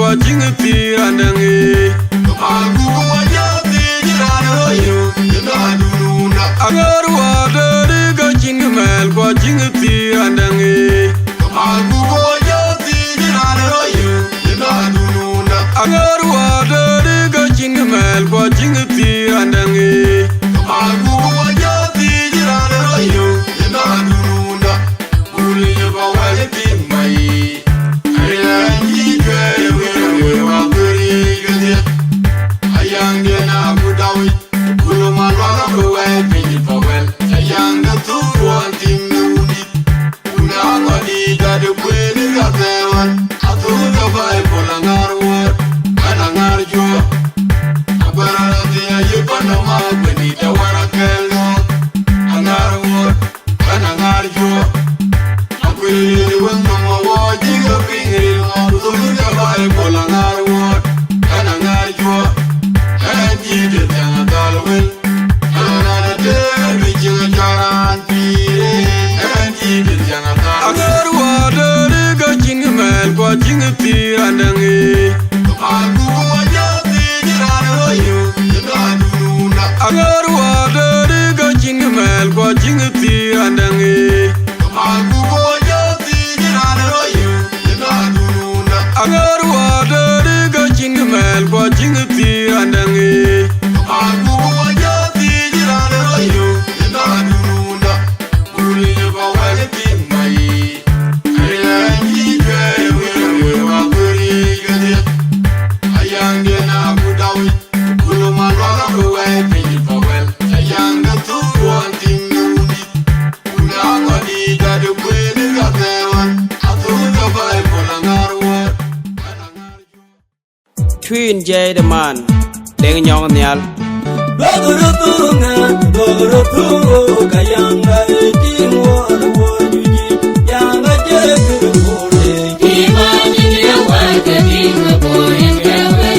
kwa jingti andangi. Aku wajati jiranoyu yadaduna. Agar wada ga jingmel kwa jingti andangi. Aku wajati jiranoyu yadaduna. Agar wada ga jingmel kwa jingti andangi. Aku wajati jiranoyu yadaduna. Uli ba waliti mai. Ayang na budawi, kuluma lwana buwe pinji pawel. Ayang na tuwan timuni, una ngani gade kweni gatewan. Atuga bai polangar war, panangar jua. Abarati ayupana magweni dawara kelno. Angar war, panangar jua. Akwili wendo mawajiga pingil, atuga bai polangar war, panangar jua. Agar wada ga jingmel kwa jingti andangi. Aku wajati jiranoyu yadaduna. Agar wada ga jingmel kwa jingti andangi. Aku wajati jiranoyu yadaduna. Agar wada ga jingmel kwa jingti andangi. Aku wajati jiranoyu yadaduna. Uli ba waliti mai. Ayang na budawi, kuluma lwana buwe pinji pawel. Ayang na tuwan timuni, una ngani gade kweni gatewan. Atuga bai polangar war. Twin J the man, Deng Nyong Nyal. Dogorotungo, kayanga eti mwana wajuji, yanga jeke kore. Imani ya wake dinga boy ngewe.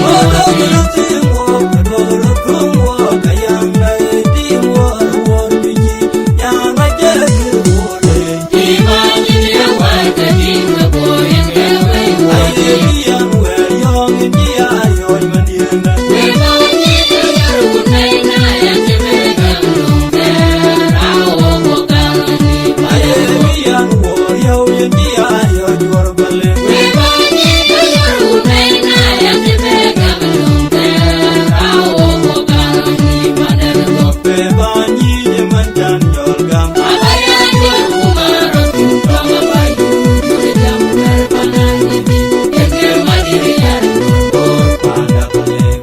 Dogorotungo, kayanga eti mwana wajuji, yanga jeke kore. Imani ya wake dinga boy ngewe. Ayelian we young india yoy manienda. Imani ya runaina ya kibega mlunge. Rawo mokani bayo. Ayelian we young india yoy warbale. Imani ya runaina ya kibega mlunge. Rawo mokani bayo. Bebanyi de manjan yolgam. Abaya kwa kumaro kama bayo. Mujam berpanani bi. Eke madiri ya Pada paling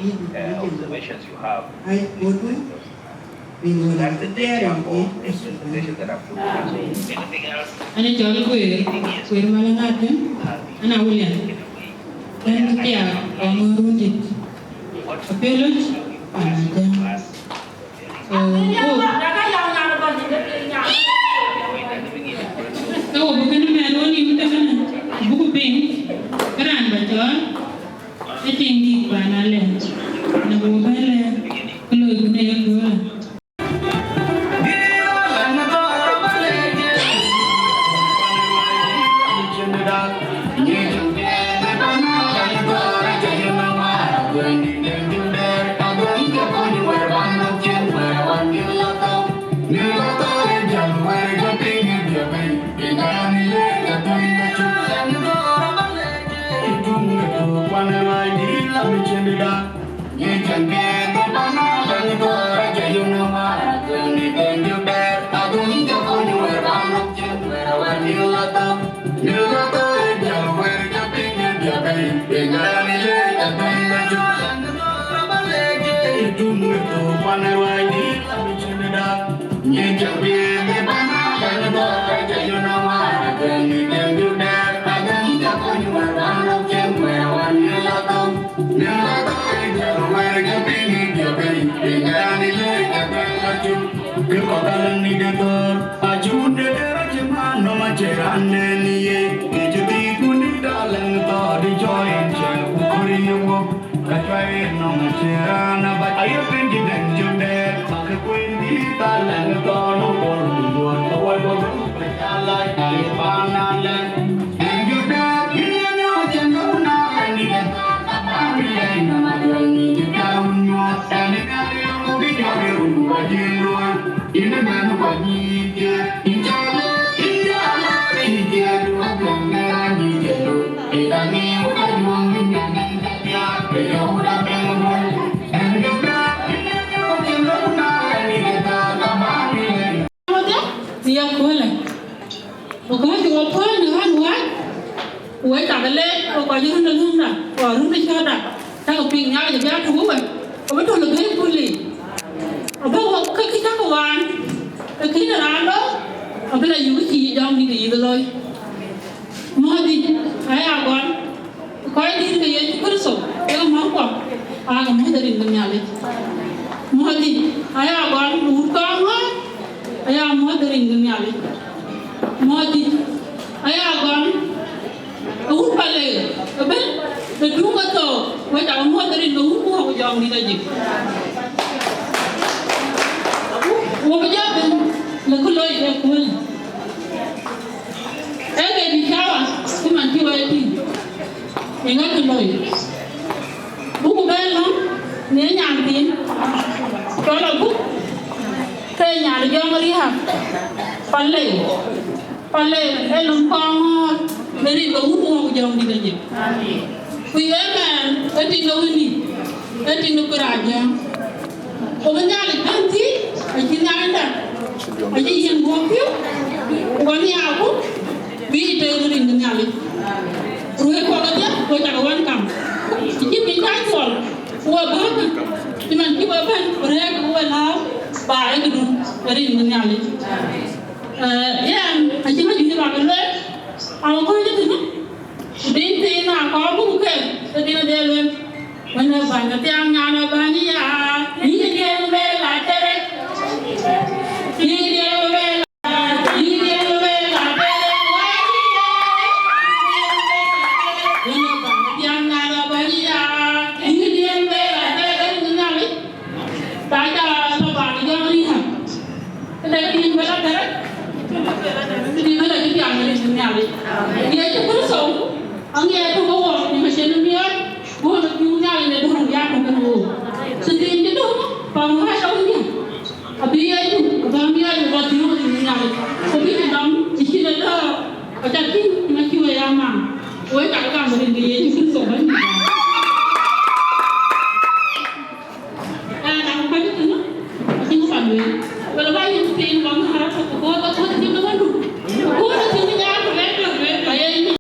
Observations you have. That's the nature of the presentation that I've put together. Anything else? Ana Chol Kuocgoor Malangatem, Ana William. Then Kia Kongor Apelot, and so we're going to have only the book being grand, but I think the banana, the mobile, close Pale elum Kongor dari Kongor jauh di dalam. Kuyaman eti nawini eti nukuraja. Omenyali nanti aji nanda aji yang buapiu wani aku bi teguri nyali. Ruhe ko dia ko jagawan kam. Iki pindah Chol. Wa bana. Timan ki baban Riak wala ba gitu dari nyali. Yang aji maju di bagian le. Aku aja tu. Dinti na kau bukan. Tadi na dia le. Mana banyak yang nyala banyak ya. Ini dia bela tere. Ini dia bela. Ini dia bela tere. Mana banyak yang nyala banyak ya. Ini dia bela tere. Nyali. Tanya apa yang ni ha. Tadi ini bela tere. Ini bela kita yang nyali. Dia itu bersong. Angin itu bawa ni macam ni. Bukan punya ini dulu yang bukan dulu. Sedih itu panggah tahunnya. Abia itu, abia itu buat dulu ini yang. Tapi dalam isi ada macam ni macam yang mana. Orang cakap macam ni itu sobat. Nak apa itu? Macam bukan ni. Kalau bayar sen bang harap aku kau tu tidak mahu. Kau tu tidak yang bayar ini.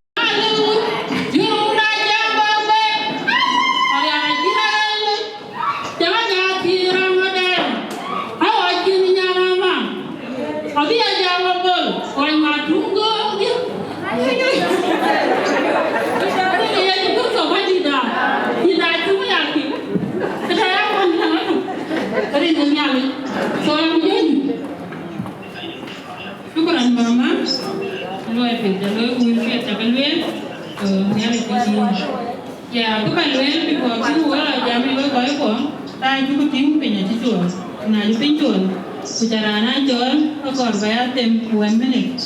Ya, bukan luar di bawah semua lah. Jamnya luar bawah. Tapi juga tim punya cuci. Nah, cuci cuci. Secara najon, akor bayar Atem bukan milik.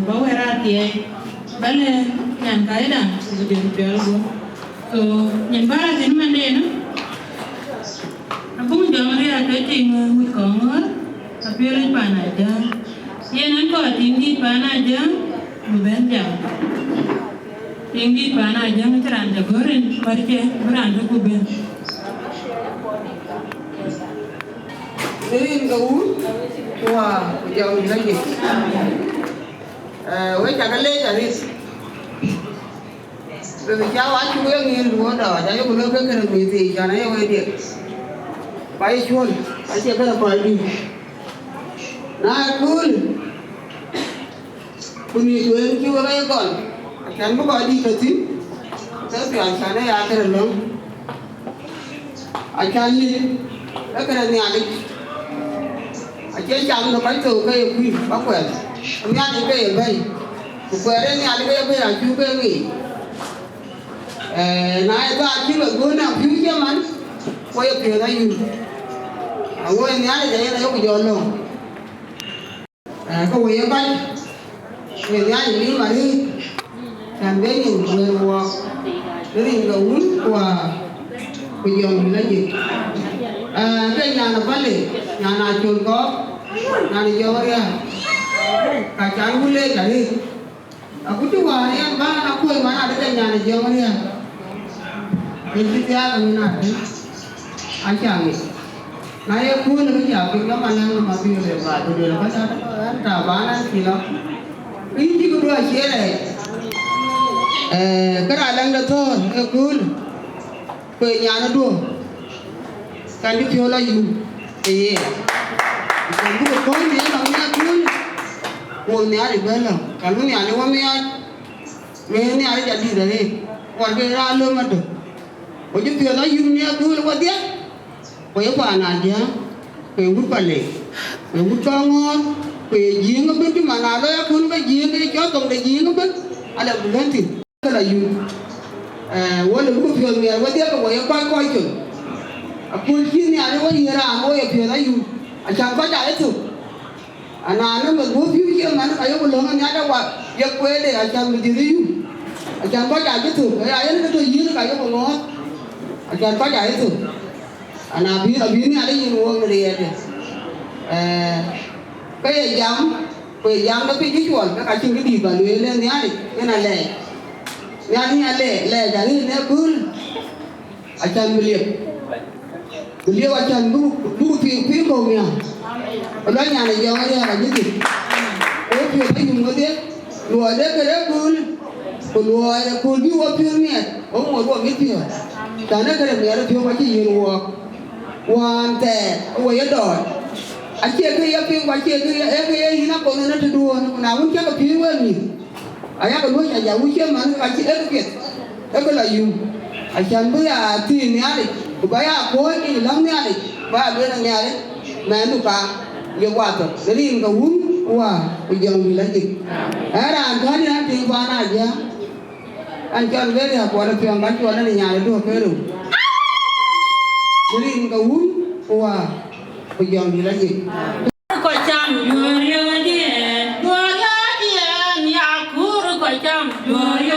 Bawa rati. Balik yang kaya dah. Sudah dijual gua. So, yang barat ini mana ni? Aku menjual Riak tinggal di Kongor. Tapi orang panah aja. Yang nak tinggi panah aja. Berbenjang. Tinggi panah aja ngeran jagorin, pergi beranda kuben. Ini gaul, wah, jauh lagi. Wei cakap le cari. Berbicara aku yang ingin dua dah, jadi aku nak kena mesti, jangan yang wei dia. Baik Chol, asyik kena pagi. Nah, cool. Punya tuan kiwa kaya kon. Kan buka di kecil, tapi asalnya ya terlalu. Asalnya, akan ni ada. Asalnya jam tu pai tu kaya kui, apa ya? Ni ada kaya bayi. Bukan ni ada kaya bayi, aku kaya ni. Nah itu asalnya guna future man, kaya kaya ni. Aku ni ada jadi nak aku jual. Kau kaya bayi, ni ada ni mari. Làm cái nhìn người qua cái gì gấu qua bây giờ mình lấy gì cái nhà là vấn đề nhà nào chuột có nhà này do ra cả chán vui lên cả đi aku tu wah ni ba aku yang mana ada nhà này do ra jadi dia kami nak ancang ni naya aku nak kerja kita mana Mapior lepas tu dia lepas ada tabanan kilo ini kedua share cái đại lang đó thôi, cool. Về nhà nó đùa, cái đi phiêu là gì? Thì còn cái một khối này nó nghe cool, quần nhà thì bên nào, cái lúc nhà nó qua mấy nhà đi chạy đi đấy, còn cái ra luôn mà được. Có chút phiêu là gì nghe cool qua tiếc, có những bạn nào chứ, cái hút vào lệ, cái hút cho ngon, cái giếng ở bên cái mà nào đó cool cái giếng cái chó tổng cái giếng ở bên, ada berhenti. Kalau you, walau buku film ni, awak dia kau yang kau itu, polisi ni ada orang yang ramai yang film ayu, macam kau cakap itu, anak-anak buku film mana kayu belum ni ada awak, yang kau ada macam berdiri you, macam kau cakap itu, ayah ni tu you kayu belum, macam kau cakap itu, anak ni ada yang orang ni ada, kayak jam, Quỳ giang nó bị cái chuột các chuyện cái gì và lưới lên nhá đi cái này lẻ nhá đi lẻ cả đi nè cứ chân bị liệp chân bu phía cầu nhà ở đó nhà này do cái là cái gì ôi chuyện thấy dùng cái tiếc lùa đấy cái đấy cứ lùa đi qua phía mẹ ông ngồi qua cái chuyện cho nên cái này nó thiếu cái gì lùa hoàn tệ ôi cái đỏ anh chia cái phiên qua chia cái nó còn nó tự đua nào muốn chắc cái phiên quen nhỉ anh cái lúc nhà giàu chia mà anh chia cái việc cái là dùng anh chẳng bây giờ thì nhá đi bây giờ coi cái lắm nhá đi bây giờ bên nhà đấy mẹ nó cả nhiều quá rồi để đi cái uống qua bây giờ mình lấy gì ở đây anh thấy nó tiền qua này chứ anh cho về là qua được phiên bán cho nó nhà đấy được cái đủ để đi cái uống qua bây giờ mình lấy gì coi chăm vừa đi nhà cũ coi chăm vừa đi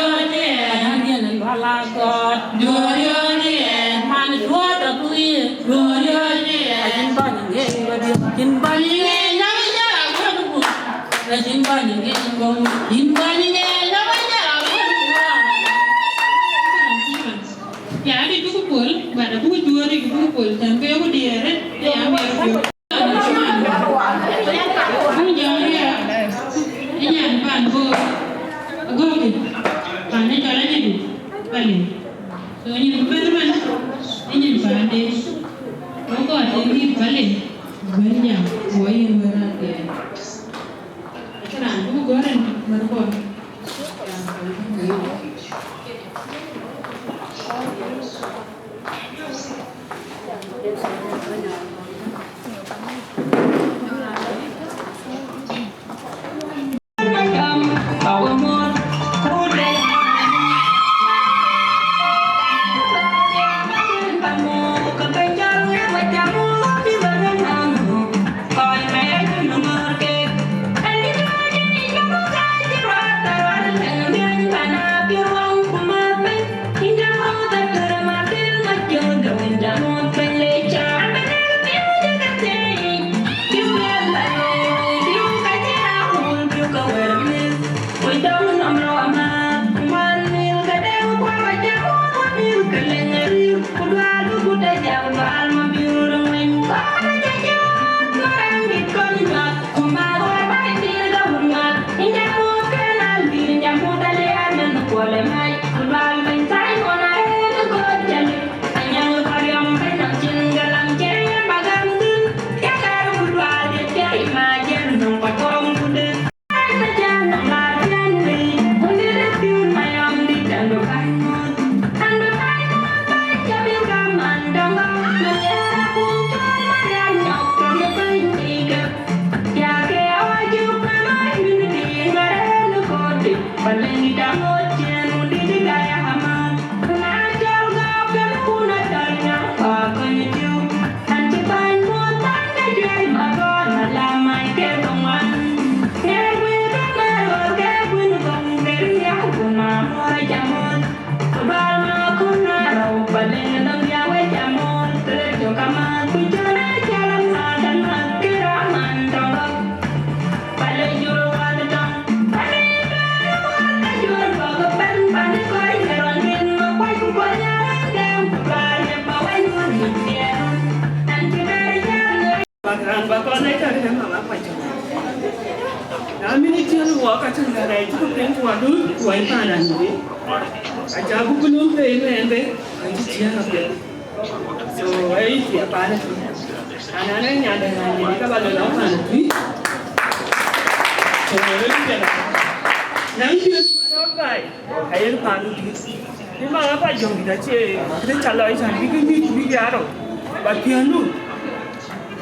điền là god vừa đi man chúa đã vui vừa đi anh bao nhiêu người nhìn bao nhiêu người nhớ nhớ con buồn nhìn bao nhiêu người con nhìn bao nhiêu người nhớ nhớ nhà đi chú buồn bà đã vui chúa đi chú buồn chẳng biết có đi đấy nhà mình bây giờ đi nhà bạn vừa gọi đi bạn ấy cho lấy đi bạn rồi nhìn bên bên đi nhìn bạn đi có gọi thì đi bạn đi bên nhà mỗi người ra thì cái nào cũng có rồi mà còn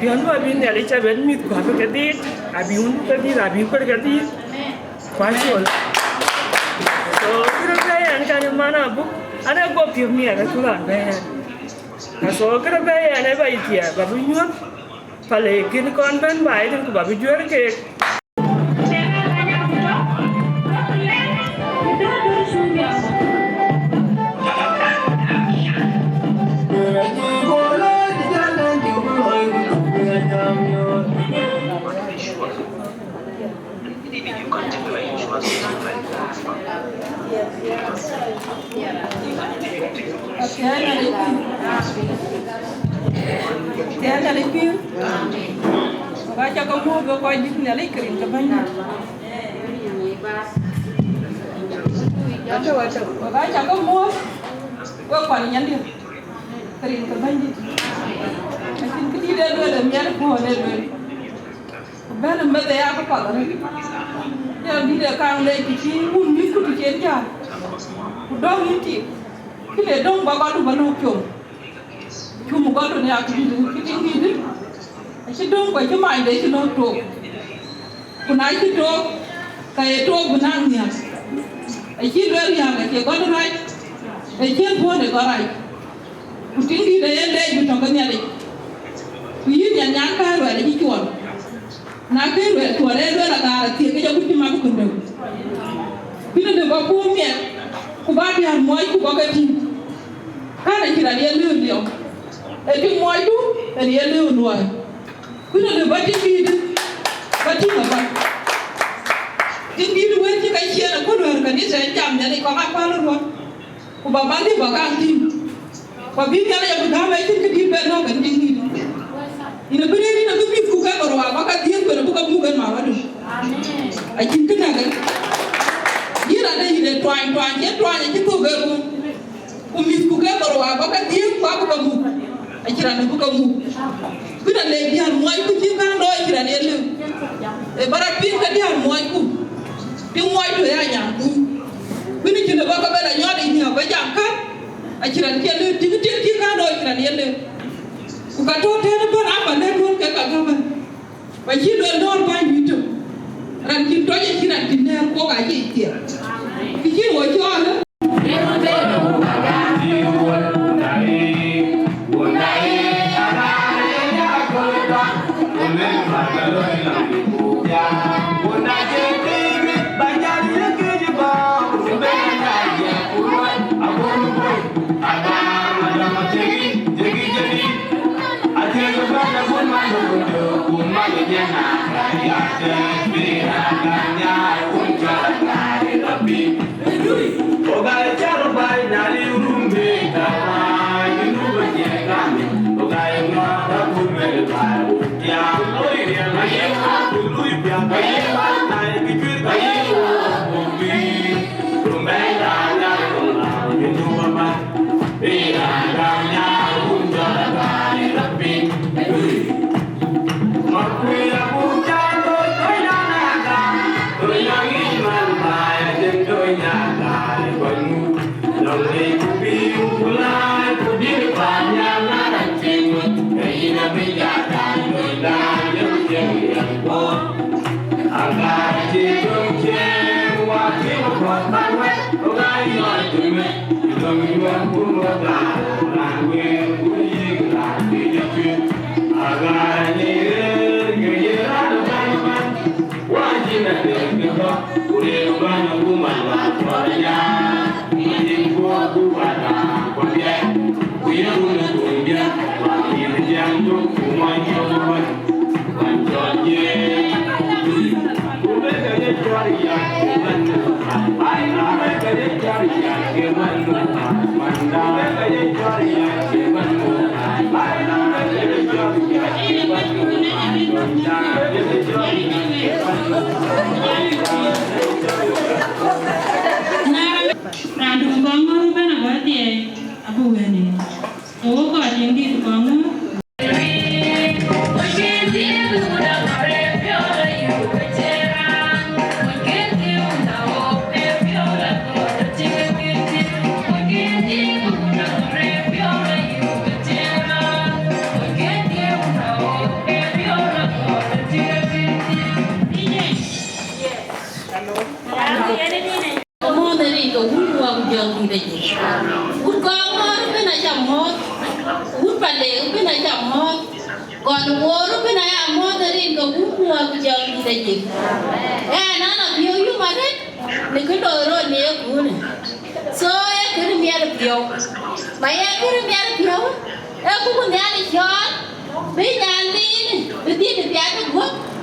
piano abin ne ali chaben mit ko ha kati abiyun kati abiyun per kati kwasol so kira bayan kan mana bu ana go piumi aga tulan bayan so kira bayan ai bai kia babu nyuat pale kin kon ben bai den ko babu juar ke Tiada lagi. Baca kamu Akoi Gieu lagi kering kebanyakan. Baca kamu Akoi Gieu kering kebanyakan. Akin ketiga dua dan biar boleh boleh. Bana mata ya apa kalau ni? Yang dia kang lagi kecil pun ni tu kecil je. Udang ini, kita dong bawa tu baru cium. Cium bawa tu ni aku kita ni. Asyik dong kau cuma ada si noto. Kunai si to, kaya to benang ni. Asyik dua yang asyik kau tu right. Asyik pun ada kau right. Kutinggi dia lagi tu kan ni ada. Kuih yang kau ada di cium. Nak kira tu ada dua lagar tiada kerja kucing mahu kena. Bila dia bawa punya, kubati har muai kubakati. Kan kira dia leu dia. Itu muai tu dia leu luai. Bila dia bati apa? Tinggi dua je kai sia aku luar kan dia saya jam jadi kau apa luar. Kubabandi bakang tim. Kabin kalau yang bergambar itu kediri benar kan tinggi. Ina beri na kubi kuka korwa baka dia ko buka bukan mawadu ajin kana ga ira da ide twan je ko ga umi kuka korwa baka dia ko buka mu ajira na buka mu bina le dia moy ku ji kan do ajira ne le e bara pin ka dia moy ku ti moy to ya nya ku bina ji da baka bela nyode ni ba jam kan ajira ke le ti kan do ajira ne le Kukato tena pun apa network kekagaman. Bagi dua banyak itu. Rankin tu aja kira kena kau aja itu. Fikir wajah ada.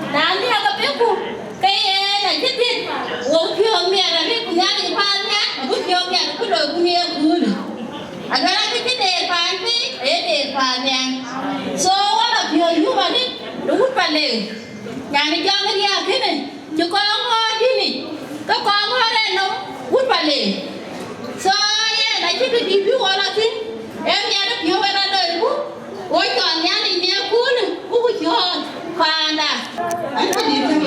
Nanti agak peku, kayak aja dia bale. Nyani jangan dia kini. Cukup orang ini. Kau orang lain nom wood bale. So yeah, nak jadi TV orang sih. Ni ada pion ada ibu. Oi kan nyani ni aku ni. Aku jual. Pada. Apa dia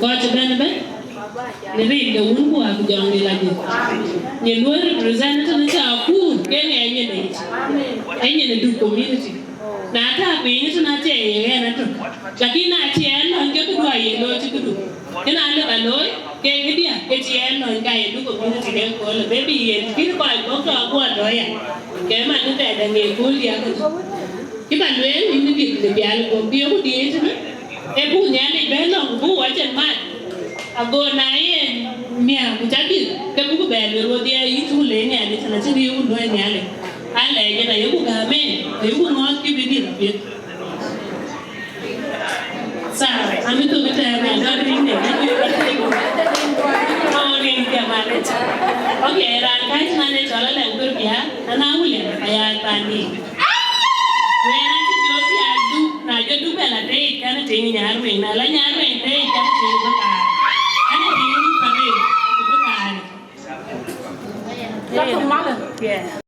Got to benefit. The read the wound who have young lady. You know, representative of food, any Duot community. Nata being to not say, Lakina Tien on Gakuay, no to do. Can I live alone? Can you be a Tien on Guy Duot community then call a baby and feel by Boka or Lawyer? Came out of that and they pull the other. If I went, you did the Bial of Bio the internet. A poor nanny bell of who watch and mad. I go nine, Mia, which I did. The book bell will be a little lane and it's an city you know in alley. I like it, I would have made, they would not give it a bit. Sorry, I'm into the time and not reading it. Okay, I can't manage all of them, and I will have a bandy. When I do, now you do well a day, kind of thing in your ring, I like your ring, they can't see the car. And it is the car. Yeah.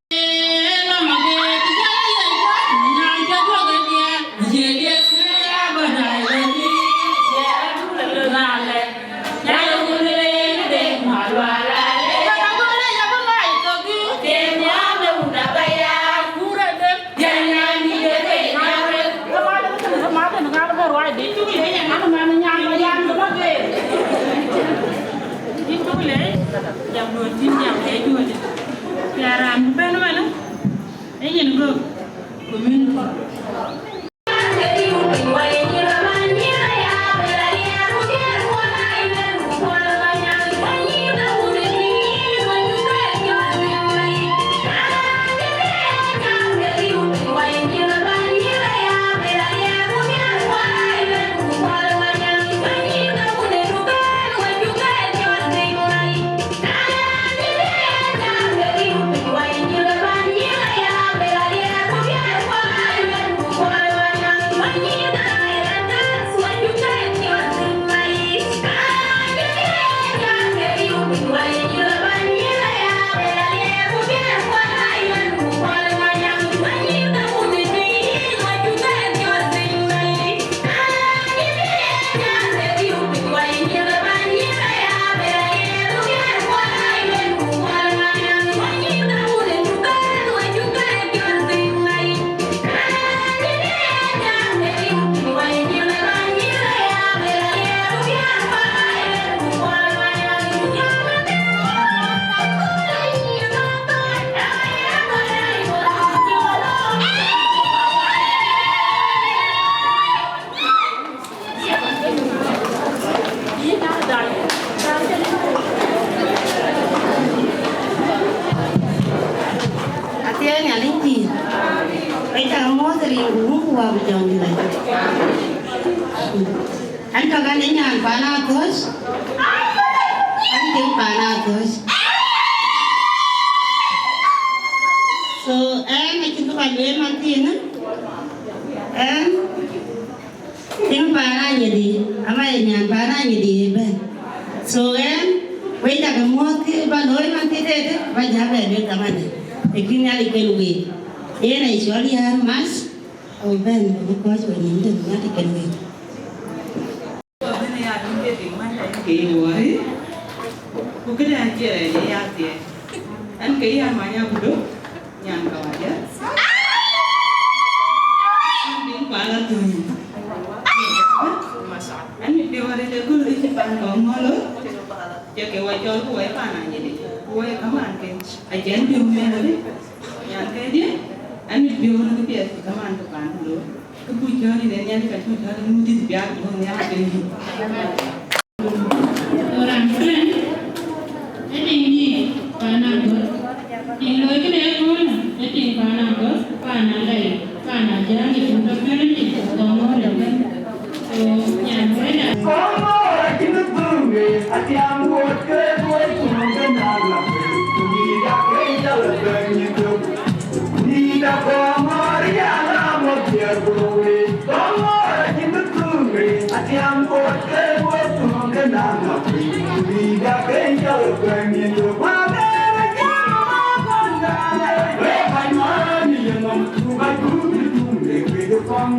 Come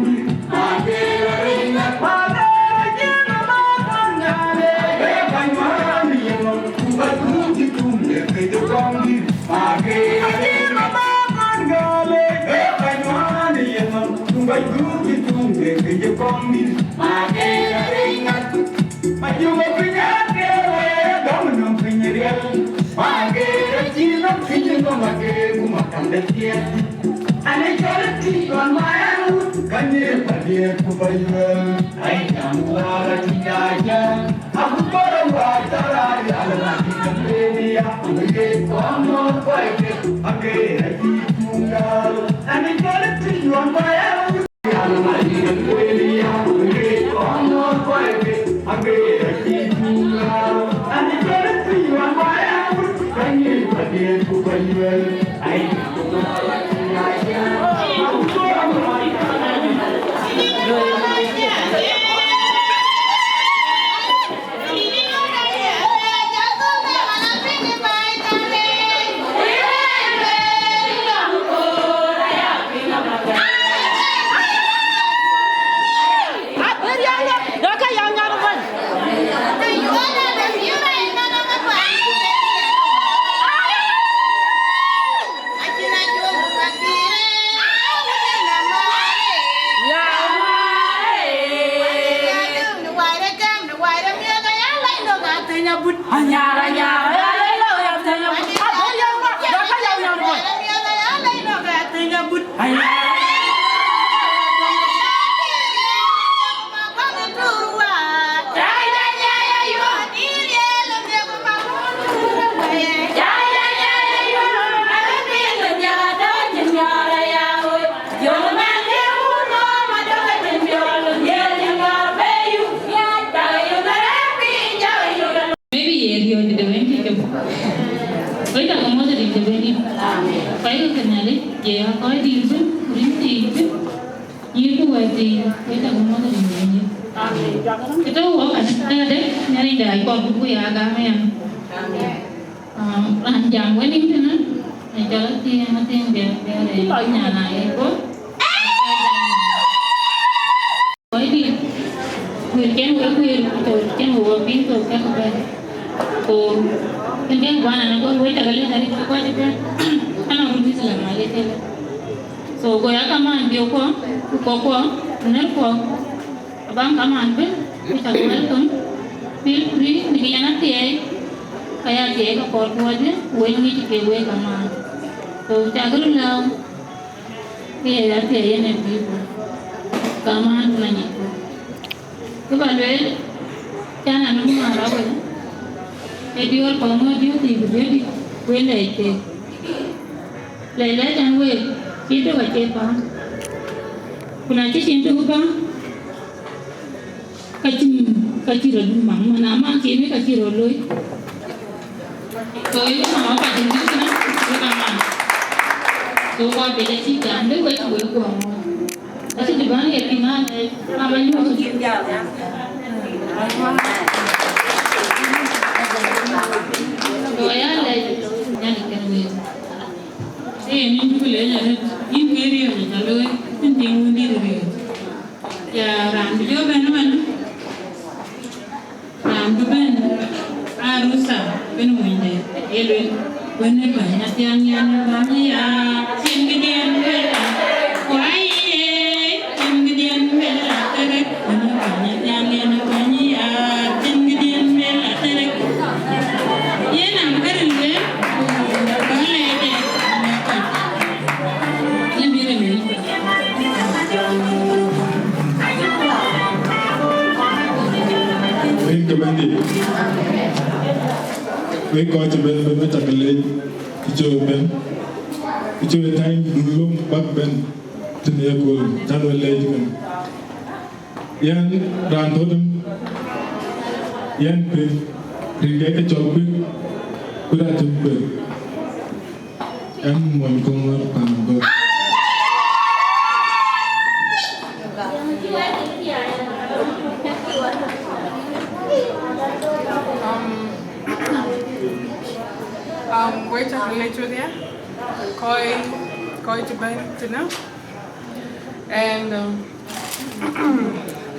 And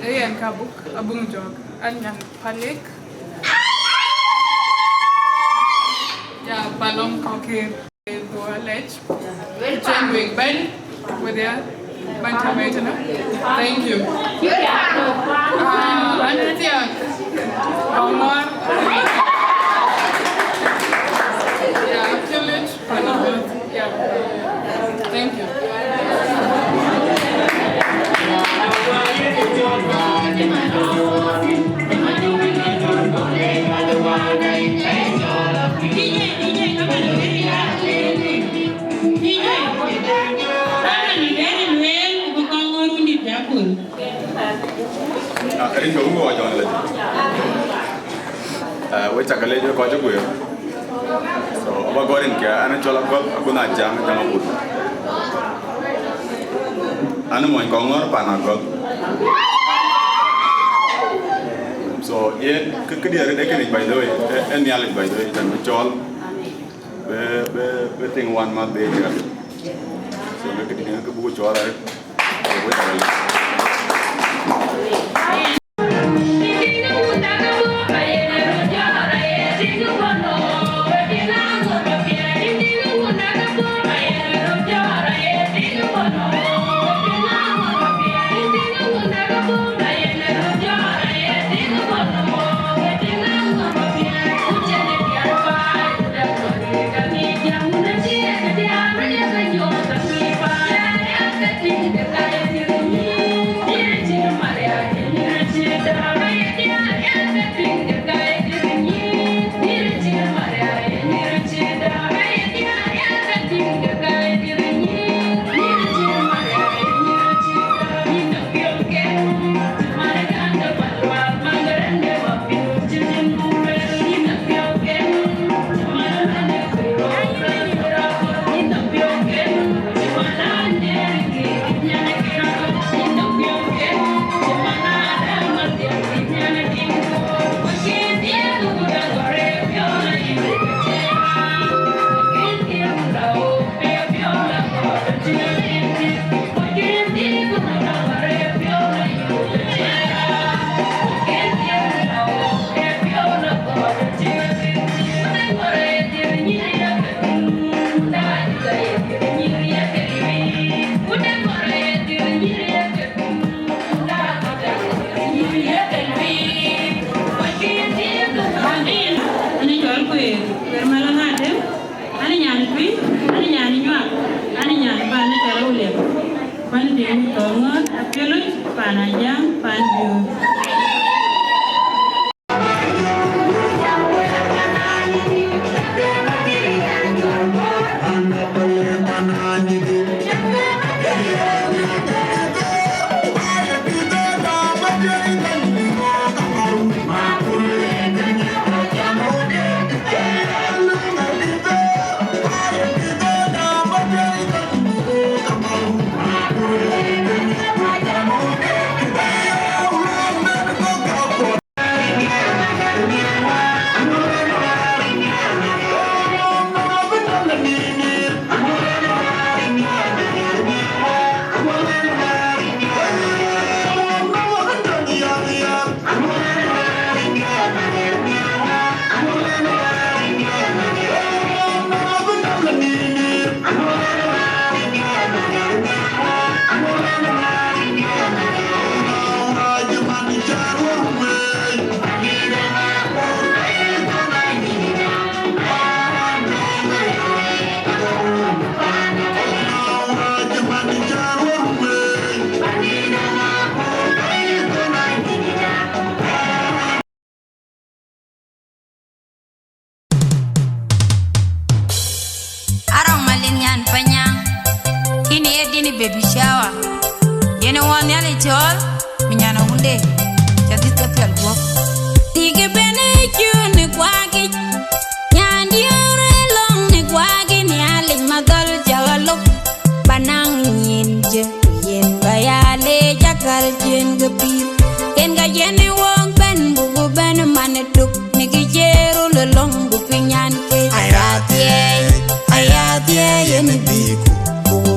Ayan Abuk, Awerjok, Anyan Panik. Balong Kongir, Dualech, Chen Wing Ben, with their Thank you. Adhiok, Kongor, Village, Panaruu. Thank you. Rin ko mo ajon la. We chakale jo ko jo Wieu. So aba gorin kya ana chola ko aguna jam jama put. Ana mo Kongor Panaruu. So ye ke dia re ke ni by the way en ya le by the way tan chol be thing one month be ya. So be ke dia ke bu chol re. We chakale. Baby shower, you know one yellow Chol, Miana Hunde, just the fell walk. Take a benefit, you Niguagi, Yandy long Niguagi, Yali, Madal Jawalo, Banang Yin, Bayale, Jakal, Jin, the Peel, Kenga Jenny walk, Ben, Bugu, Ben, Manituk, Nigijero, the long booking Yanke. I had the big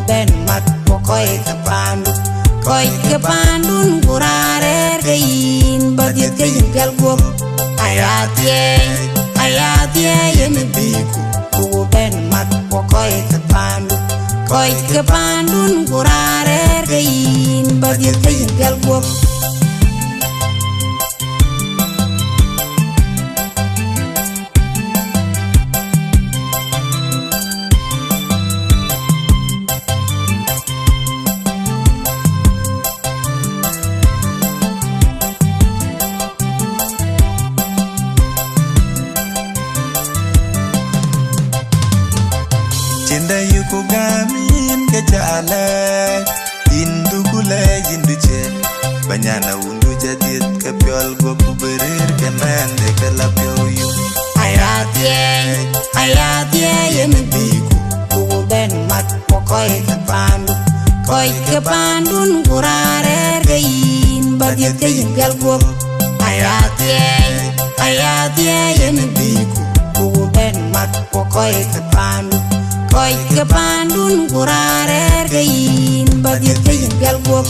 Ben Mat. Koi ke pandun kurare kein badit kein pelgum ayatie yemi biku ku ben mat koi ke pandu Koi ke pandun kurare kein Badiet kein pial guop Chinda yuko gamin kecale Indukule jinduche Banyana undu jadit kepiol gua kuberir kenende kelapyo yu Ayatie yemi biku Kugu ben mat pokoi ke pandun kurare kein Badiet kein pial guop Ayatie yemi biku Kugu ben mat pokoi ke pandun kurare kein Badiet kein pial guop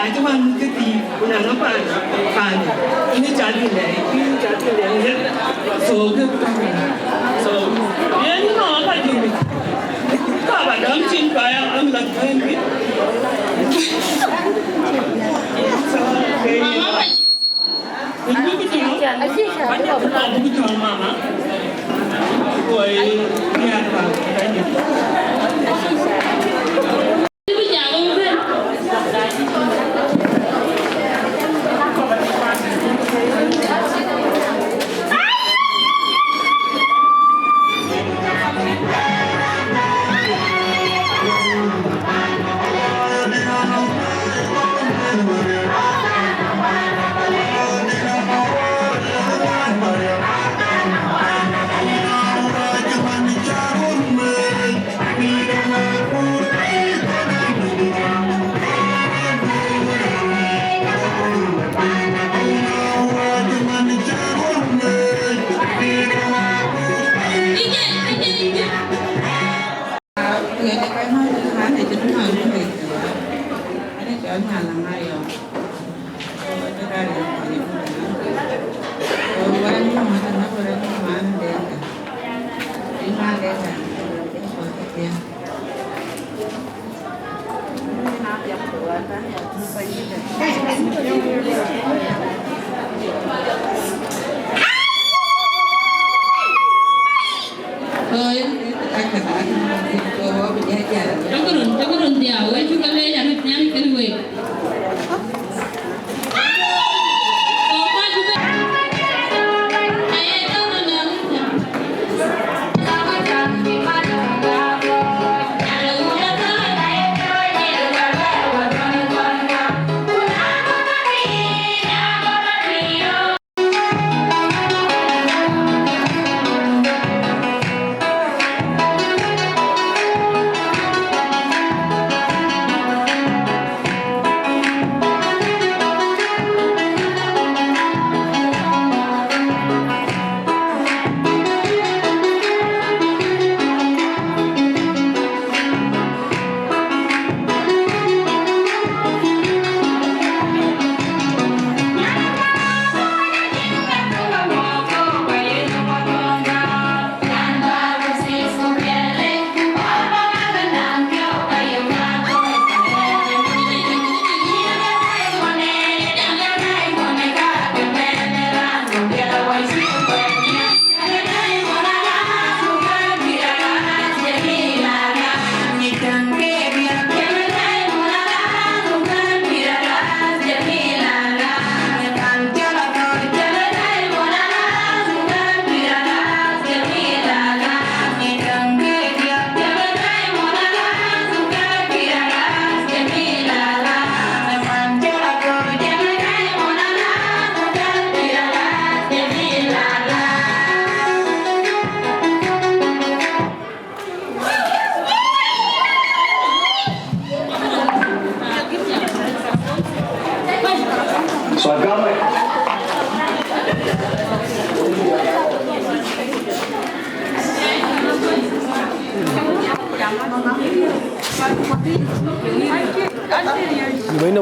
Pai tu kan keti, una no pan. Ini jadi ni, so ke, so ni no apa jadi. Kau apa dalam cinta yang am lakukan ni? Mama, ini betul. Banyak orang betul mama. Koi ni apa?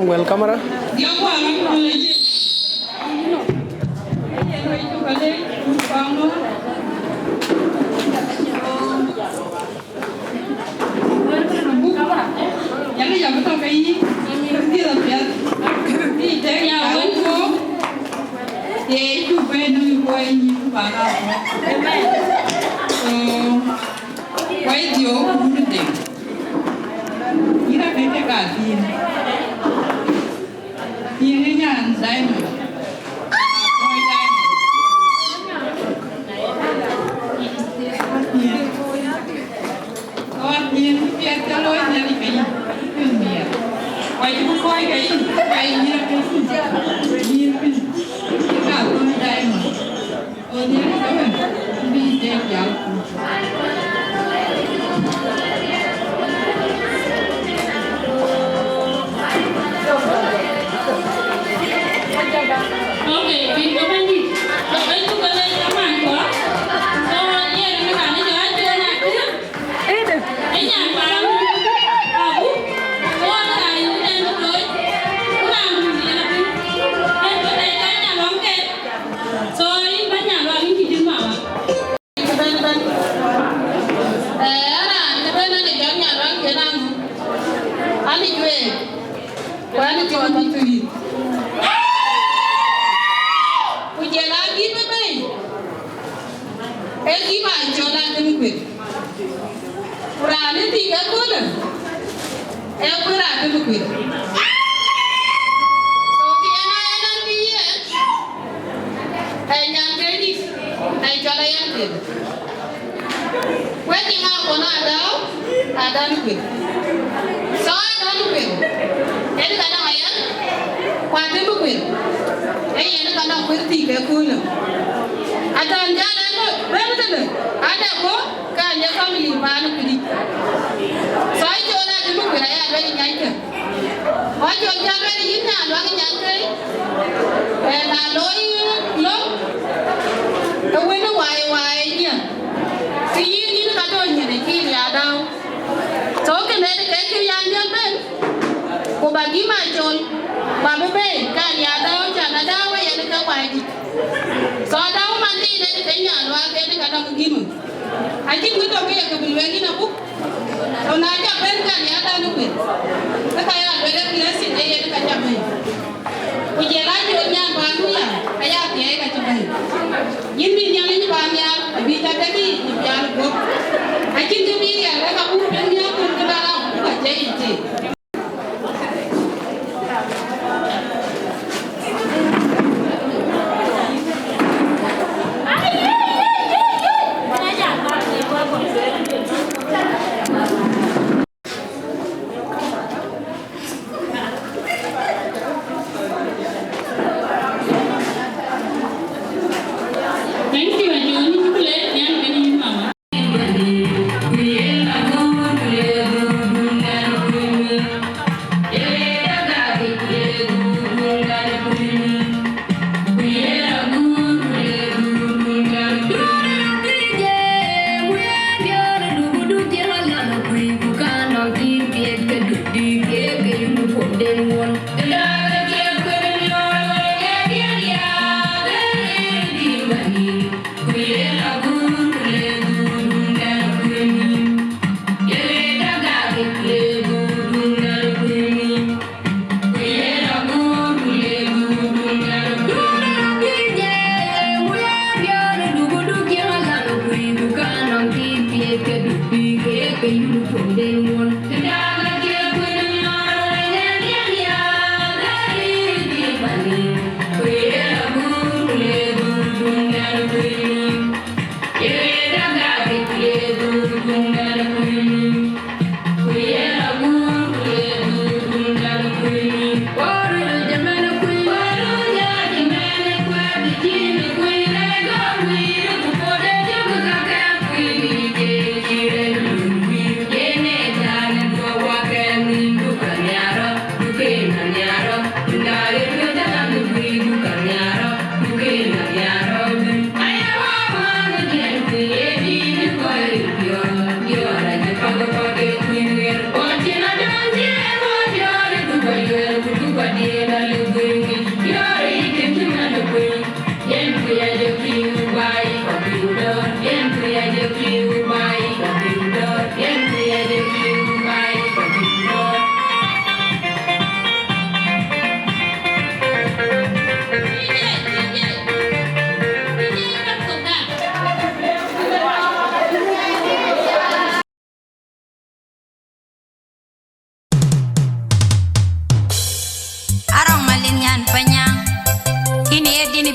Welcome well camera. tiga kula. Kura tu kura. So ena biye. Yang jadi, jalan yang dia. Wedding out on ada nukir. So ada nukir. Jadi kadang ayat, kuat nukir. Ini kadang nukir tiga kula. Ada jalan tu, betul. Ada ko, kan dia family mana kiri. So itu orang tu nukir ayat bagi nyai. Orang jalan bagi ina, bagi nyai. Lalu lo, awak wai ni. Kiri ni kata orang ni kiri ada. So kena kiri yang dia ben. Ko bagi macam, babu ben kan dia ada jangan ada awak yang dekat wai. So ada orang mandi ni tanya luar kena kata begini. Aji kita pergi ke bilik ni nak. Kalau nak ben kan dia ada tu ben. Kita yang bela kilasi dia dekat jamai. Ujian jualnya baru ya, ayah dia kat jamai. Ini yang ini banyak, bisa jadi biar gua. Aji tu dia, kalau kamu dia pun kedalam, bukan jadi.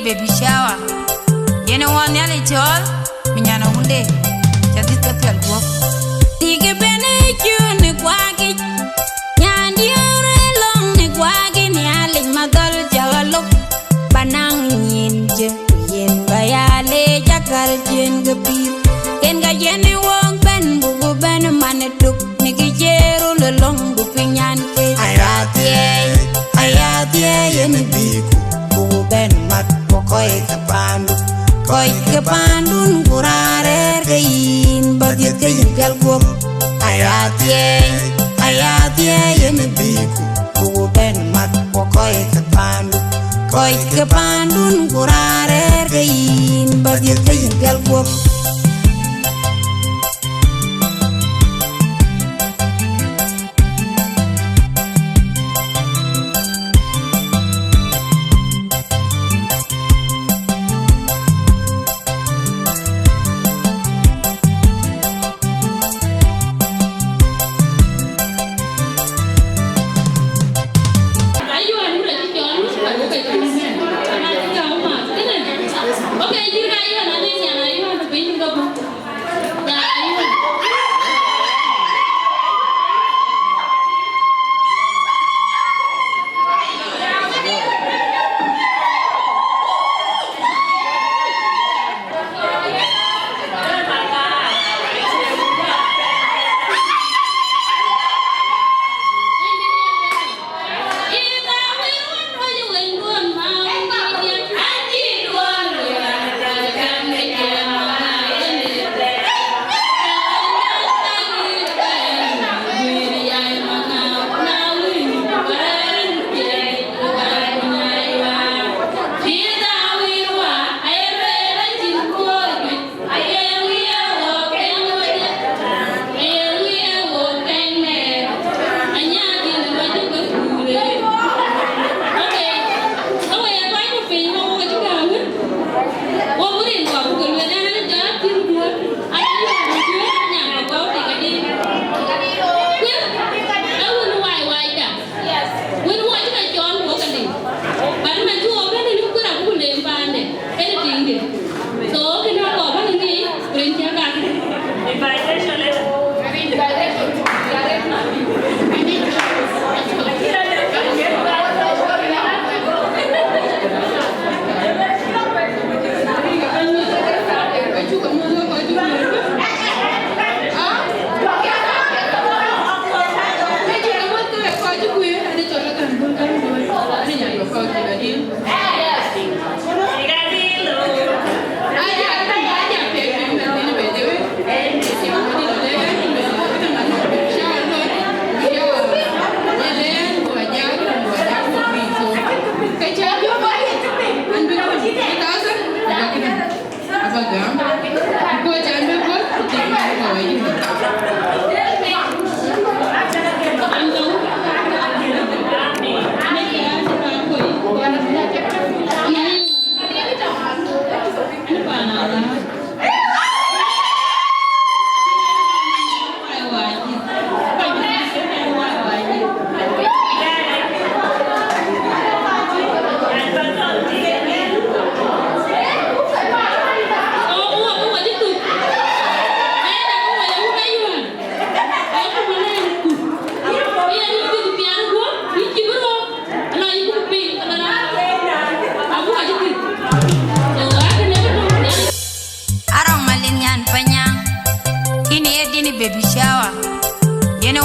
Baby shower, you know one nearly Chol, Minyana Hunde, just the pill walk. Dig a benefit, you Quaggy, Yandy long the Quaggy, Yali, Mother Jawalo, Banang Yin, Bayale, Jakal, Jin, the Peel, Kenga Jenny walk, Ben, Bugu, Ben, a man took Nicky Jero along the Pinyan case. I had the in the big Ben Mat. Koi kepandun kurare kain bagian kain kalgum ayatie yemi biku ku ben mat koi kepandun kurare kain bagian kain kalgum.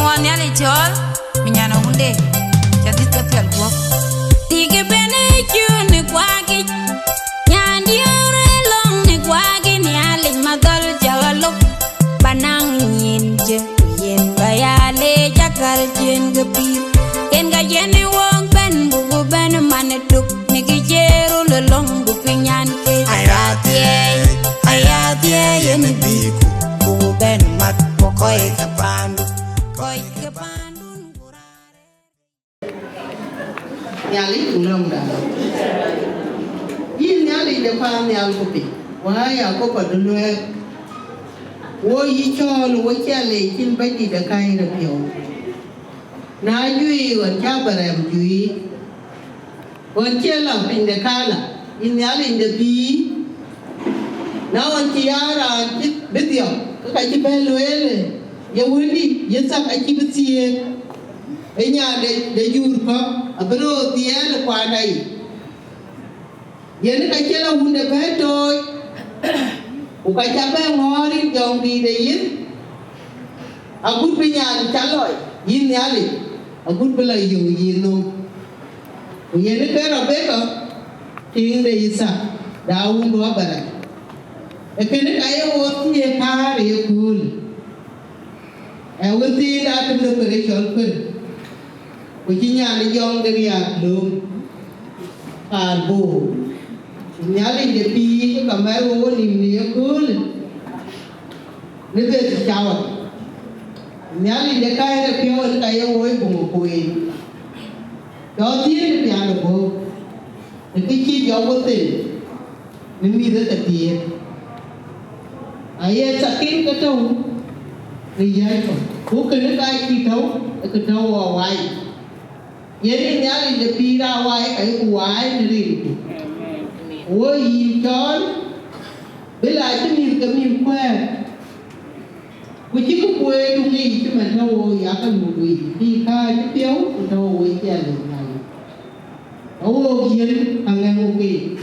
one yali chol, minyana hunde, chadit ka pial guap. Tige bene chune kwagi, nyandi ore long ne kwagi ni alin madal jagalok, banang yinje, yin bayale jakal jen gepir, ken ga jene wong ben bubu ben manetuk, nigi jeru lelong bupinyan ke. Ayatie yeni biku, bubu ben mat pokoi kapandu, koi kapandu ngurare. Nyali kulong dah. Ini nyali depan nyal kopi. Wahai aku pada luar. Woi Chol, woi Chale, kin bagi dekai rapiau. Najui wan cabarem jui. Wan Chela pindekala. Ini nyali depi. Nawan tiara cip betiau. Kaji beluele. Ya wudi, ya sak aji betie. Enya de jurpa. Abro tiada kuadai. Jadi kacela hunde betoi. Ukacape ngori jong di deyin. Agut penyan caloi. Yin nyali. Agut bela yung yinu. Uyene kera beka. Ting de isa. Daun dua barai. Ekene kaya woti ye kare ye kul. Woti da tum de pere chol pun. Ujinya ni jong de Riak lum. Kalbo. Nyali de pi ka maru ni ni ye kul. Ni be chawat. Nyali de kaya pio kaya woi bungu kui. Do ti de piano bo. Ni ki jo wote. Ni mi de ti. Ayat sakin ketau, riak tu. Bukan dekai kitau, ketau awai. Jadi nyali depira awai, kayu awai dari itu. Oh Chol, bila itu kami kuat. Kucing kuat tu ni cuma tahu ya kan mui. Dika jepio, tahu wajah lagi. Oh Gieu angan mui.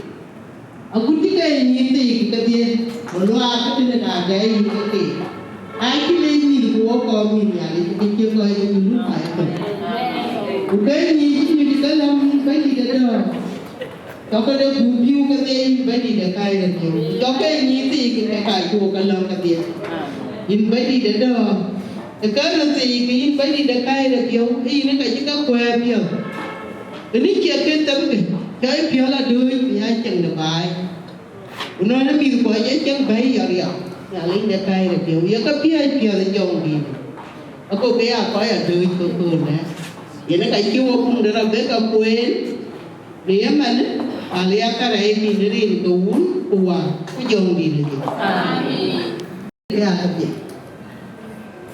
Aku tidak ingin kita dia. Kalau aku tidak ada yang itu, aku lagi Kuocgoor Community, itu kita yang dulu pakai. Bukan ini kita dalam bagi kita. Kalau ada Wieu kita bagi kita kaya tu. Kalau ini kita kaya Kuocgoor kita. Ini bagi kita. Kalau ini bagi kita kaya tu, ini kita juga kaya dia. Ini kita tu, kaya piala dua, ya cang dapat. Unahan biru aja cang bayi ya. Nyali dekai rapiau. Ya kapia pia jong di. Aku kaya apa ya doi kokon na. Yana kai kiwa pun dara beka poen. Dia mana? Alia karai ni dari kawun kuwa jong di lagi. Amin. Ya kapia.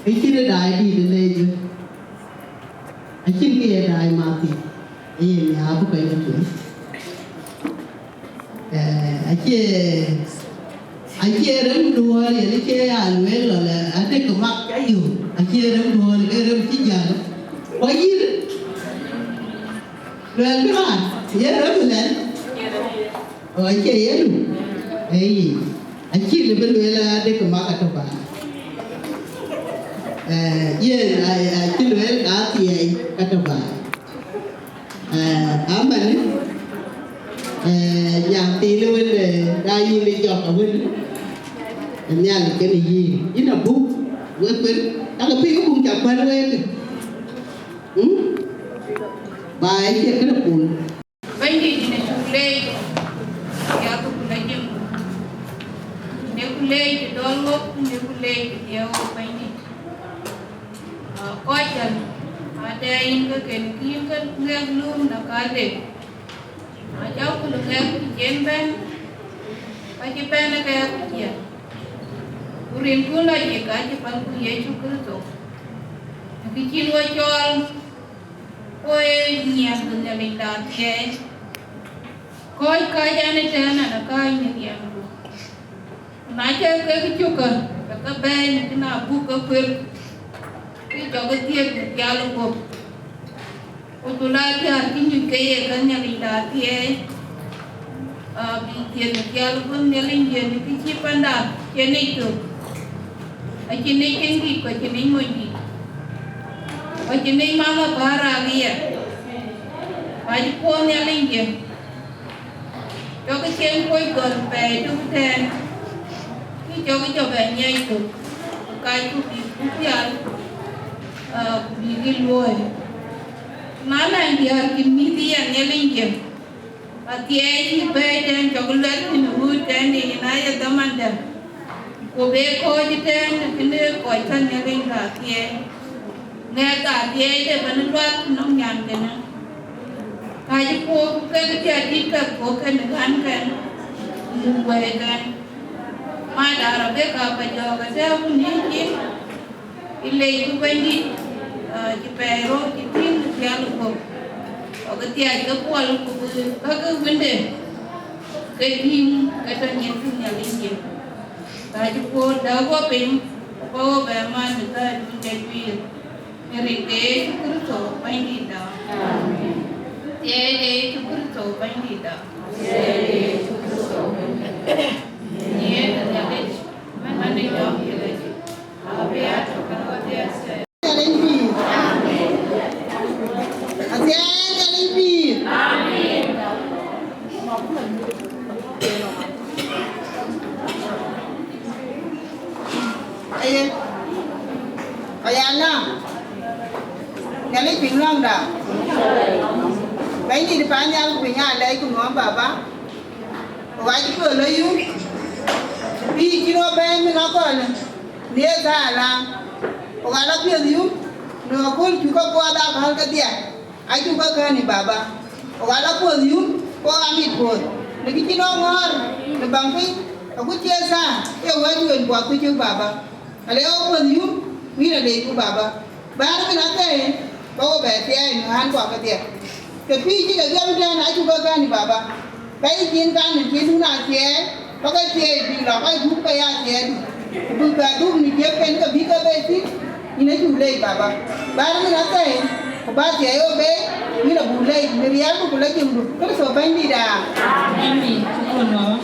Ikira dai di lagi. Akin kaya dai mati. Ini apa kaya tu? Aje rem dua ni aje alwel la ate kemak kayu aje rem dua ni rem tiga wajib dan kan ya rem lan oh aje ya lu aje lebel la ate kemak atau apa ye aje lebel ati kata apa aman yang tilu le dai le jok awin nyal ke ni ina bu we pen ta ka pi ku chak ban we bai ke kana pun bai ni ne chule ya ku na jim ne kule ke dolgo ne kule ke ya bai ni ko chan ada in ke ken kin kan ngang lum na ka de Ajau ku lengan jemben, pagi pena kaya kuya. Urin ku la ye kaji pan ku ye cukur tu. Kicin wa Chol, koi niat dunia linda ke. Koi kaya ne tena na kaya ni yang tu. Naja ke cukur, kata ben kena Abuk kafir. Ki joget dia jalu ko. Utulah dia kini kaya kan yang linda ke. Bikin kial pun nyalin dia ni kecil pandang, kini tu, kini tinggi, kini muji. chỉ nên mama para kia phải cô nhà linh kia cho cái chuyện quay gần về chúng thèn khi cho cái về nhây tụt cái tụt đi cũng giờ bị cái lùi nói là giờ kim mi tiền nhà linh kia và tiền về trên cho cái lớn thì nó vui trên thì nói là tao mang được cô bé coi trên cái nơi coi thân nhà linh là tiền nghe cả tiền để vẫn loát nó nhàn cái nữa cái cô cái đi cái cô cái nó ăn cái mua về cái mai đã là biết cả bây giờ cái sao cũng như thế cái lấy cái bên đi cái bè rồi cái tin cái luôn có cái tiền cái qua luôn cái vấn đề cái tin cái trách nhiệm của nhà linh gì cái cô đã qua bên cô về mai người ta cũng chạy đi người thế cứ số bên đi đó Yere chukurso bandida. Yere chukurso bandida. Yere dalej. Mane jom yeleji. Abia chokanotia se. Alempi. Amen. Alempi. Amen. Aye. Ayana. Nyali pinglang dah. Cái gì phải nhau của nhà lấy cùng ngón bà bác, cái cửa lấy yếm, đi chỉ nó bên nó còn nia ra là, cái đó kia yếm, nó cũng chú có qua đã phải cái tiền, ai chú có cái này bà bác, cái đó của yếm, có ăn thịt của, nó cái nó ngon, nó bằng cái, nó cũng chia ra, cái người chuyện của tôi chưa bà bác, lấy ông của yếm, nghĩ là để của bà bán cái lá cây, có bé tiền, nó ăn quả cái tiền. Cái phi chỉ cái gam ra nãy chúng ta cái này bà cái chuyện cái này chuyện chúng ta chơi có cái chơi thì là cái giúp cái chơi bữa cả giúp mình chơi cái bí cái bé tí như này chúng lấy bà nó nói cái bà chơi ở bé như là bù lấy người ăn bù lấy chừng được cái số bánh đi đà em mình chúc mừng nó